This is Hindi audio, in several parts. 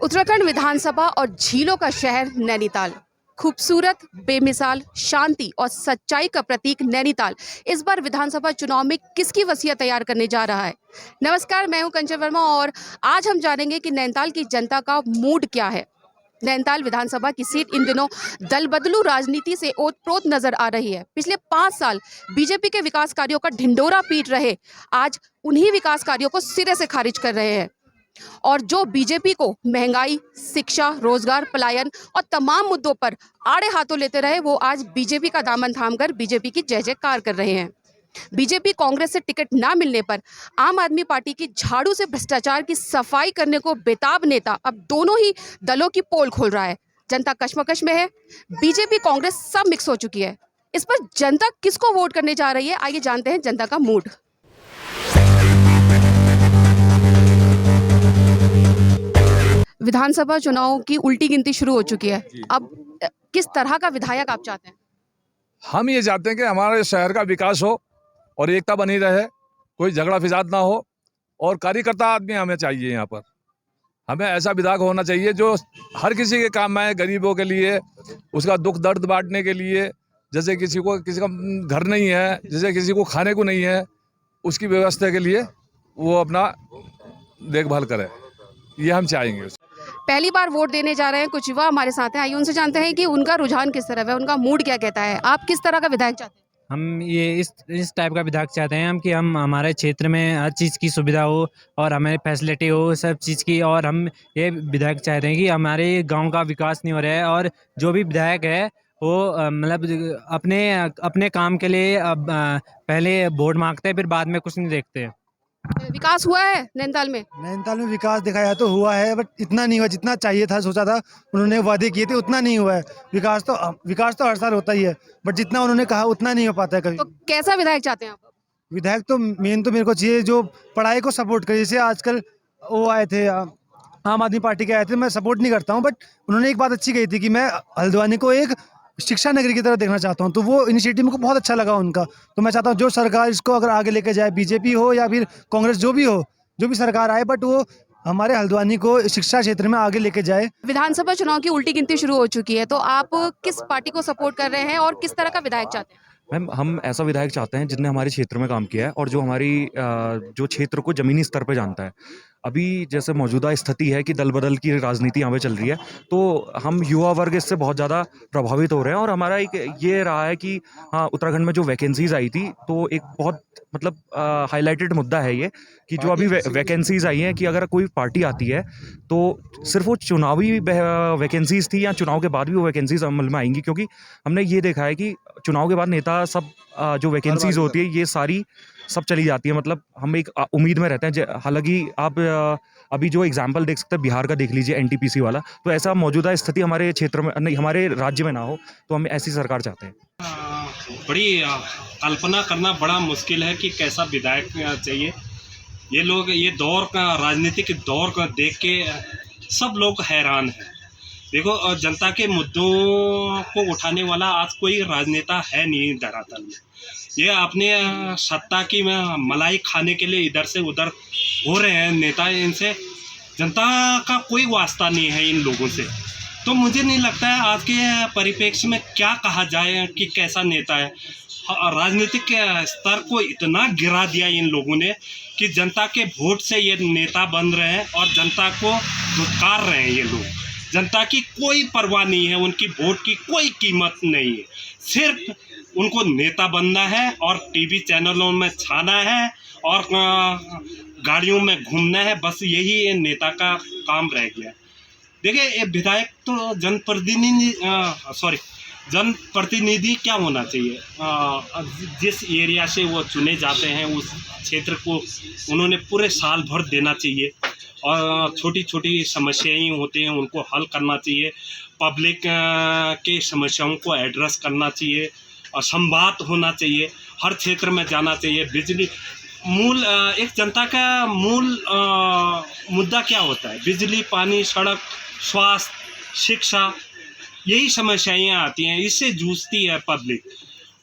उत्तराखंड विधानसभा और झीलों का शहर नैनीताल। खूबसूरत, बेमिसाल, शांति और सच्चाई का प्रतीक नैनीताल इस बार विधानसभा चुनाव में किसकी वसीयत तैयार करने जा रहा है। नमस्कार, मैं हूं कंचन वर्मा और आज हम जानेंगे कि नैनीताल की जनता का मूड क्या है। नैनीताल विधानसभा की सीट इन दिनों दल बदलू राजनीति से ओतप्रोत नजर आ रही है। पिछले 5 साल बीजेपी के विकास कार्यों का ढिंडोरा पीट रहे आज उन्हीं विकास कार्यों को सिरे से खारिज कर रहे हैं। और जो बीजेपी को महंगाई, शिक्षा, रोजगार, पलायन और तमाम मुद्दों पर आड़े हाथों लेते रहे, वो आज बीजेपी का दामन थामकर बीजेपी की जय जयकार कर रहे हैं। बीजेपी कांग्रेस से टिकट ना मिलने पर आम आदमी पार्टी की झाड़ू से भ्रष्टाचार की सफाई करने को बेताब नेता अब दोनों ही दलों की पोल खोल रहा है। जनता कश्मकश में है, बीजेपी कांग्रेस सब मिक्स हो चुकी है। इस पर जनता किसको वोट करने जा रही है, आइए जानते हैं जनता का मूड। विधानसभा चुनाव की उल्टी गिनती शुरू हो चुकी है। अब किस तरह का विधायक आप चाहते हैं? हम ये चाहते हैं कि हमारे शहर का विकास हो और एकता बनी रहे, कोई झगड़ा फिसाद ना हो और कार्यकर्ता आदमी हमें चाहिए। यहाँ पर हमें ऐसा विधायक होना चाहिए जो हर किसी के काम में आए, गरीबों के लिए, उसका दुख दर्द बांटने के लिए। जैसे किसी का घर नहीं है, जैसे किसी को खाने को नहीं है, उसकी व्यवस्था के लिए वो अपना देखभाल करे, ये हम चाहेंगे। पहली बार वोट देने जा रहे हैं कुछ युवा हमारे साथ हैं, आइए उनसे जानते हैं कि उनका रुझान किस तरफ है, उनका मूड क्या कहता है। आप किस तरह का विधायक चाहते हैं? हम ये इस टाइप का विधायक चाहते हैं कि हम हमारे क्षेत्र में हर चीज़ की सुविधा हो और हमें फैसिलिटी हो सब चीज़ की। और हम ये विधायक चाहते हैं कि हमारे गांव का विकास नहीं हो रहा है और जो भी विधायक है वो मतलब अपने अपने काम के लिए पहले वोट मांगते हैं, फिर बाद में कुछ नहीं देखते। विकास हुआ है नैनीताल में? नैनीताल में विकास दिखाया तो हुआ है, बट इतना नहीं हुआ जितना चाहिए था, सोचा था, उन्होंने वादे किए थे उतना नहीं हुआ है। विकास तो हर साल होता ही है, बट जितना उन्होंने कहा उतना नहीं हो पाता है कभी। तो कैसा विधायक चाहते हैं आप? विधायक तो मेन तो मेरे को चाहिए जो पढ़ाई को सपोर्ट करे। जैसे आजकल वो आए थे आम आदमी पार्टी के आए थे, मैं सपोर्ट नहीं करता हूँ, बट उन्होंने एक बात अच्छी कही थी कि मैं हल्द्वानी को एक शिक्षा नगरी की तरह देखना चाहता हूँ। तो वो इनिशिएटिव मुझे बहुत अच्छा लगा उनका। तो मैं चाहता हूँ जो सरकार इसको अगर आगे लेके जाए, बीजेपी हो या फिर कांग्रेस, जो भी सरकार आए, बट वो हमारे हल्द्वानी को शिक्षा क्षेत्र में आगे लेके जाए। विधानसभा चुनाव की उल्टी गिनती शुरू हो चुकी है, तो आप किस पार्टी को सपोर्ट कर रहे हैं और किस तरह का विधायक चाहते हैं? मैम, हम ऐसा विधायक चाहते हैं जिसने हमारे क्षेत्र में काम किया है और जो हमारी जो क्षेत्र को ज़मीनी स्तर पे जानता है। अभी जैसे मौजूदा स्थिति है कि दल बदल की राजनीति यहाँ पे चल रही है, तो हम युवा वर्ग इससे बहुत ज़्यादा प्रभावित हो रहे हैं। और हमारा एक ये रहा है कि हाँ, उत्तराखंड में जो वैकेंसीज़ आई थी, तो एक बहुत मतलब हाईलाइटेड मुद्दा है ये कि जो अभी वैकेंसीज़ आई हैं कि अगर कोई पार्टी आती है तो सिर्फ वो चुनावी वैकेंसीज़ थी या चुनाव के बाद भी वो वैकेंसीज़ अमल में आएंगी। क्योंकि हमने ये देखा है कि चुनाव के बाद नेता सब जो वैकेंसीज होती है ये सारी सब चली जाती है। मतलब हम एक उम्मीद में रहते हैं। हालांकि आप अभी जो एग्जांपल देख सकते हैं बिहार का, देख लीजिए एनटीपीसी वाला। तो ऐसा मौजूदा स्थिति हमारे क्षेत्र में नहीं, हमारे राज्य में ना हो, तो हम ऐसी सरकार चाहते हैं। बड़ी कल्पना करना बड़ा मुश्किल है कि कैसा विधायक चाहिए। ये लोग ये दौर का राजनीतिक दौर का देख के सब लोग हैरान हैं। देखो, जनता के मुद्दों को उठाने वाला आज कोई राजनेता है नहीं धरातल में। ये अपने सत्ता की मलाई खाने के लिए इधर से उधर हो रहे हैं नेता। इनसे जनता का कोई वास्ता नहीं है इन लोगों से। तो मुझे नहीं लगता है आज के परिप्रेक्ष्य में क्या कहा जाए कि कैसा नेता है। राजनीतिक स्तर को इतना गिरा दिया इन लोगों ने कि जनता के वोट से ये नेता बन रहे हैं और जनता को धुतकार रहे हैं। ये लोग जनता की कोई परवाह नहीं है, उनकी वोट की कोई कीमत नहीं है। सिर्फ उनको नेता बनना है और टीवी चैनलों में छाना है और गाड़ियों में घूमना है, बस यही नेता का काम रह गया। देखिए, ये विधायक तो जनप्रतिनिधि क्या होना चाहिए। जिस एरिया से वो चुने जाते हैं उस क्षेत्र को उन्होंने पूरे साल भर देना चाहिए और छोटी छोटी समस्याएं होती हैं उनको हल करना चाहिए। पब्लिक के समस्याओं को एड्रेस करना चाहिए और संवाद होना चाहिए, हर क्षेत्र में जाना चाहिए। बिजली एक जनता का मूल मुद्दा क्या होता है? बिजली, पानी, सड़क, स्वास्थ्य, शिक्षा, यही समस्याएं आती हैं, इससे जूझती है पब्लिक।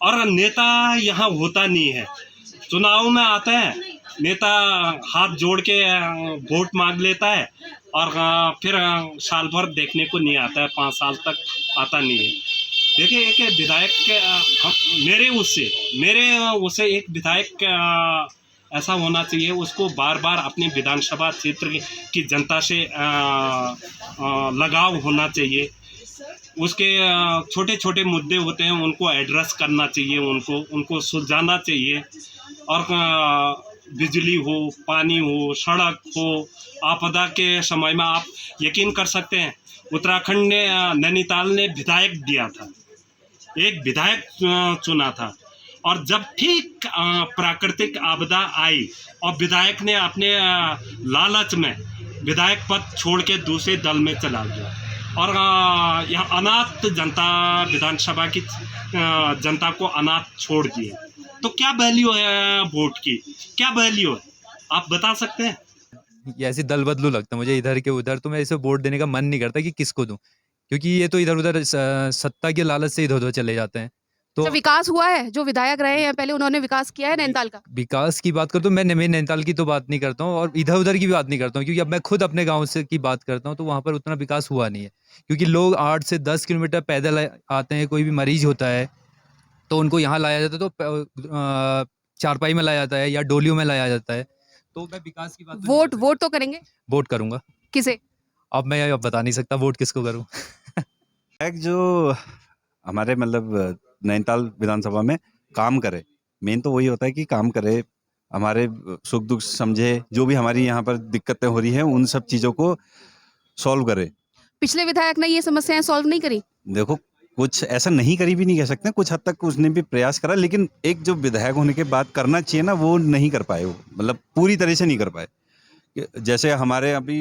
और नेता यहाँ होता नहीं है। चुनाव में आता है नेता, हाथ जोड़ के वोट मांग लेता है और फिर साल भर देखने को नहीं आता है, 5 साल तक आता नहीं है। देखिए एक विधायक मेरे उससे एक विधायक ऐसा होना चाहिए, उसको बार बार अपने विधानसभा क्षेत्र की जनता से लगाव होना चाहिए। उसके छोटे छोटे मुद्दे होते हैं, उनको एड्रेस करना चाहिए, उनको सुलझाना चाहिए। और बिजली हो, पानी हो, सड़क हो, आपदा के समय में आप यकीन कर सकते हैं उत्तराखंड ने नैनीताल ने विधायक दिया था, एक विधायक चुना था। और जब ठीक प्राकृतिक आपदा आई और विधायक ने अपने लालच में विधायक पद छोड़ के दूसरे दल में चला गया और यहाँ अनाथ जनता, विधानसभा की जनता को अनाथ छोड़ दिए। तो क्या वैल्यू है वोट की, क्या वैल्यू है, आप बता सकते हैं? ये ऐसे दल बदलू लगता है मुझे इधर के उधर, तो मैं इसे वोट देने का मन नहीं करता कि किसको दूं, क्योंकि ये तो इधर उधर सत्ता के लालच से इधर उधर चले जाते हैं। तो अच्छा, विकास हुआ है? जो विधायक रहे हैं पहले, उन्होंने विकास किया है नैनीताल का? विकास की बात करूँ तो मैं नैनीताल की तो बात नहीं करता हूँ और इधर उधर की भी बात नहीं करता हूँ, क्योंकि अब मैं खुद अपने गाँव से की बात करता हूँ तो वहाँ पर उतना विकास हुआ नहीं है, क्योंकि लोग 8 से 10 किलोमीटर पैदल आते हैं। कोई भी मरीज होता है तो उनको यहाँ लाया जाता है, तो चारपाई में लाया जाता है या डोलियों में लाया जाता है। तो मैं विकास की बात तो नहीं कर सकता। वोट तो करेंगे वोट करूंगा। किसे? अब मैं अब बता नहीं सकता वोट किसको करूं। एक जो हमारे मतलब नैनीताल विधानसभा में काम करे, मेन तो वही होता है कि काम करे, हमारे सुख दुख समझे, जो भी हमारी यहाँ पर दिक्कतें हो रही हैं उन सब चीज़ों को सॉल्व करे। पिछले विधायक ने ये समस्याएं सॉल्व नहीं करी? देखो, कुछ ऐसा नहीं करी भी नहीं कह सकते, कुछ हद तक उसने भी प्रयास करा, लेकिन एक जो विधायक होने के बाद करना चाहिए ना, वो नहीं कर पाए, वो मतलब पूरी तरह से नहीं कर पाए। जैसे हमारे अभी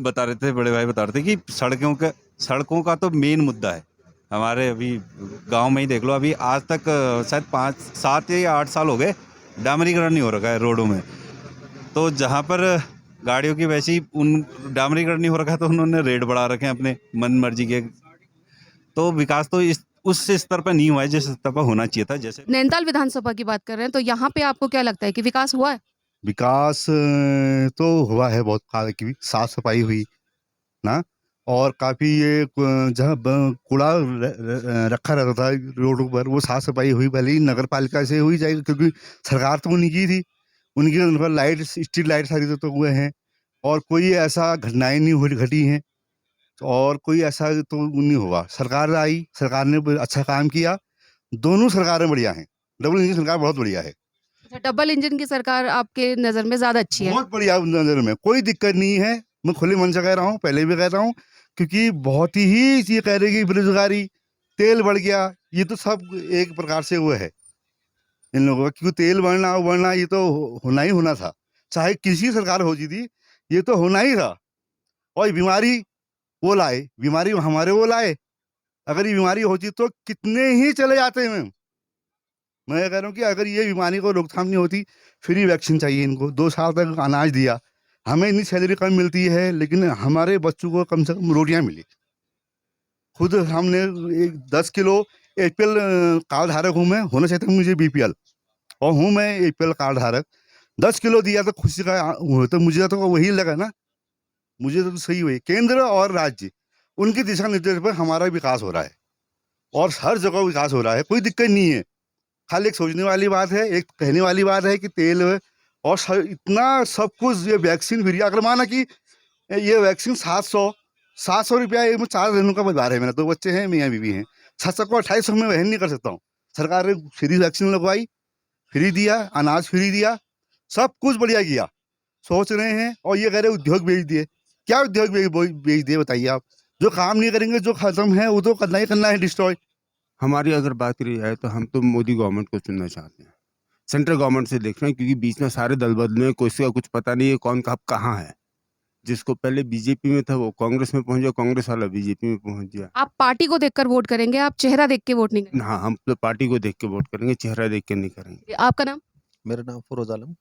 बता रहे थे, बड़े भाई बता रहे थे कि सड़कों का तो मेन मुद्दा है। हमारे अभी गांव में ही देख लो, अभी आज तक शायद 5-7 या 8 साल हो गए डामरीकरण नहीं हो रखा है रोडों में। तो जहाँ पर गाड़ियों की वैसी उन डामरीकरण नहीं हो रखा है, तो उन्होंने रेट बढ़ा रखे हैं अपने मन मर्जी के। तो विकास तो उस स्तर पर नहीं हुआ है जिस स्तर पर होना चाहिए था। जैसे नैनीताल विधानसभा की बात कर रहे हैं, तो यहाँ पे आपको क्या लगता है कि विकास हुआ है? विकास तो हुआ है, बहुत काल की भी साफ सफाई हुई ना, और काफ़ी ये जहाँ कूड़ा रखा रहता था रोडों पर, वो साफ सफाई हुई। भले ही नगर पालिका से हुई जाएगी, क्योंकि सरकार तो उन्हीं की थी, उनकी उन पर लाइट, स्ट्रीट लाइट सारी तो हुए हैं, और कोई ऐसा घटनाएं नहीं घटी हैं, और कोई ऐसा तो नहीं हुआ। सरकार आई, सरकार ने अच्छा काम किया, दोनों सरकारें बढ़िया हैं, डबल इंजन सरकार बहुत बढ़िया है। अच्छा, डबल इंजन की सरकार आपके नज़र में ज़्यादा अच्छी है? बहुत बढ़िया नजर में, कोई दिक्कत नहीं है। मैं खुले मन से कह रहा हूँ, पहले भी कह रहा हूँ, क्योंकि बहुत ही ये कह रहे कि बेरोजगारी, तेल बढ़ गया, ये तो सब एक प्रकार से वो है इन लोगों का, क्योंकि तेल बढ़ना ये तो होना ही होना था, चाहे किसी सरकार होती थी, ये तो होना ही था। और बीमारी वो लाए, बीमारी हमारे वो लाए, अगर ये बीमारी होती तो कितने ही चले जाते हैं। मैं कह रहा हूँ कि अगर ये बीमारी को रोकथाम नहीं होती, फ्री वैक्सीन चाहिए इनको, 2 साल तक अनाज दिया, हमें इतनी सैलरी कम मिलती है, लेकिन हमारे बच्चों को कम से कम रोटियां मिली। खुद हमने 10 किलो APL कार्ड धारक हूँ मैं, होना चाहिए था मुझे BPL, और हूँ मैं APL कार्ड धारक। 10 किलो दिया तो खुशी का तो मुझे तो वही लगा ना, मुझे तो सही हुई। केंद्र और राज्य, उनके दिशा निर्देश पर हमारा विकास हो रहा है, और हर जगह विकास हो रहा है, कोई दिक्कत नहीं है। खाली एक सोचने वाली बात है, एक कहने वाली बात है कि तेल और इतना सब कुछ, ये वैक्सीन फ्री। अगर माना कि ये वैक्सीन 700 रुपया, एक में 4 दिनों का परिवार है, मेरा 2 बच्चे हैं, मियाँ बीवी हैं, 700 को 2800 में वहन नहीं कर सकता हूँ। सरकार ने फ्री वैक्सीन लगवाई, फ्री दिया, अनाज फ्री दिया, सब कुछ बढ़िया किया। सोच रहे हैं और ये कह रहे उद्योग बेच दिए। क्या उद्योग बेच दिए बताइए आप? जो काम नहीं करेंगे, जो खत्म है, वो तो करना ही करना है, डिस्ट्रॉय। हमारी अगर बात करी जाए तो हम तो मोदी गवर्नमेंट को चुनना चाहते हैं, सेंट्रल गवर्नमेंट से देख रहे हैं, क्योंकि बीच में सारे दल बदले हैं, किसी का कुछ पता नहीं है कौन कब कहाँ है। जिसको पहले बीजेपी में था वो कांग्रेस में पहुंच गया, कांग्रेस वाला बीजेपी में पहुंच गया। आप पार्टी को देखकर वोट करेंगे, आप चेहरा देख के वोट नहीं करेंगे? हाँ, हम तो पार्टी को देख के वोट करेंगे, चेहरा देख के नहीं करेंगे। आपका नाम? मेरा नाम फरोज आलम।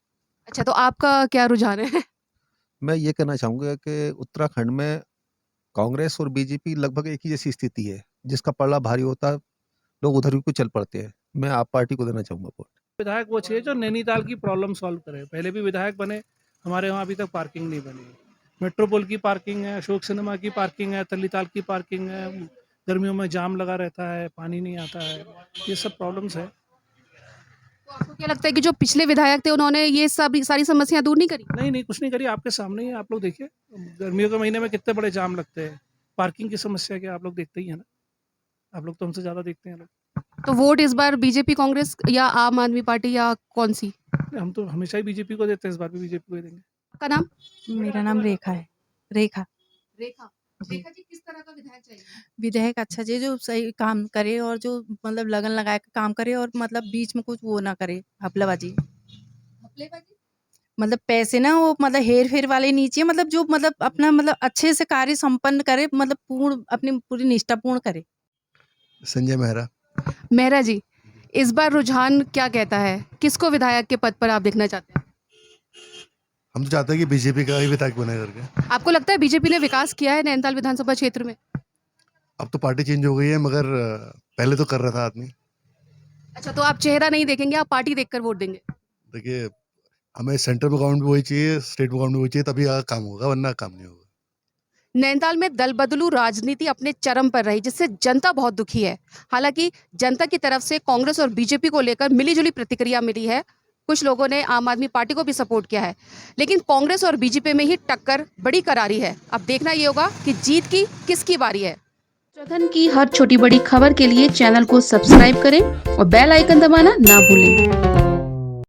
अच्छा, तो आपका क्या रुझान है? मैं ये कहना चाहूँगा कि उत्तराखंड में कांग्रेस और बीजेपी लगभग एक ही जैसी स्थिति है, जिसका पलड़ा भारी होता है, लोग उधर को चल पड़ते हैं। मैं आप पार्टी को देना चाहूँगा वोट। विधायक वो चाहिए जो नैनीताल की प्रॉब्लम सॉल्व करे। पहले भी विधायक बने, हमारे वहाँ अभी तक पार्किंग नहीं बनी। मेट्रोपोल की पार्किंग है, अशोक सिनेमा की पार्किंग है, तल्लीताल की पार्किंग है, गर्मियों में जाम लगा रहता है, पानी नहीं आता है, ये सब प्रॉब्लम्स है। तो आपको क्या लगता है कि जो पिछले विधायक थे उन्होंने ये सब सारी समस्याएं दूर नहीं करी? नहीं कुछ नहीं करिए, आपके सामने ही है, आप लोग देखिए गर्मियों के महीने में कितने बड़े जाम लगते हैं। पार्किंग की समस्या क्या आप लोग देखते ही है ना, आप लोग तो हमसे ज़्यादा देखते हैं लोग। तो वोट इस बार बीजेपी, कांग्रेस या आम आदमी पार्टी या कौन सी? हम तो हमेशा ही बीजेपी को देते हैं, इस बार भी बीजेपी को ही देंगे। आपका नाम? मेरा नाम रेखा है। रेखा रेखा। जी। रेखा जी, किस तरह का विधायक चाहिए? विधायक अच्छा जी, जो सही काम करे और जो मतलब लगन लगा के काम करे और मतलब बीच में कुछ वो ना करे हफलाबाजी। घपलेबाजी? मतलब पैसे ना वो मतलब हेर फेर वाले नहीं चाहिए, मतलब जो मतलब अपना मतलब अच्छे से कार्य संपन्न करे, मतलब पूर्ण अपनी पूरी निष्ठा पूर्ण करे। संजय मेहरा। मेहरा जी, इस बार रुझान क्या कहता है? किसको विधायक के पद पर आप देखना चाहते हैं? हम तो चाहते हैं कि बीजेपी का ही विधायक बने करके। आपको लगता है बीजेपी ने विकास किया है नैनीताल विधानसभा क्षेत्र में? अब तो पार्टी चेंज हो गई है, मगर पहले तो कर रहा था आदमी। अच्छा, तो आप चेहरा नहीं देखेंगे, आप पार्टी देखकर वोट देंगे? देखिए, हमें सेंट्रल में गवर्नमेंट भी वही चाहिए, स्टेट में गवर्नमेंट भी वही चाहिए, तभी काम होगा, वरना काम नहीं होगा। नैनीताल में दल बदलू राजनीति अपने चरम पर रही, जिससे जनता बहुत दुखी है। हालांकि जनता की तरफ से कांग्रेस और बीजेपी को लेकर मिलीजुली प्रतिक्रिया मिली है। कुछ लोगों ने आम आदमी पार्टी को भी सपोर्ट किया है, लेकिन कांग्रेस और बीजेपी में ही टक्कर बड़ी करारी है। अब देखना ये होगा कि जीत की किसकी बारी है। उत्तराखंड की हर छोटी बड़ी खबर के लिए चैनल को सब्सक्राइब करें और बेल आइकन दबाना ना भूलें।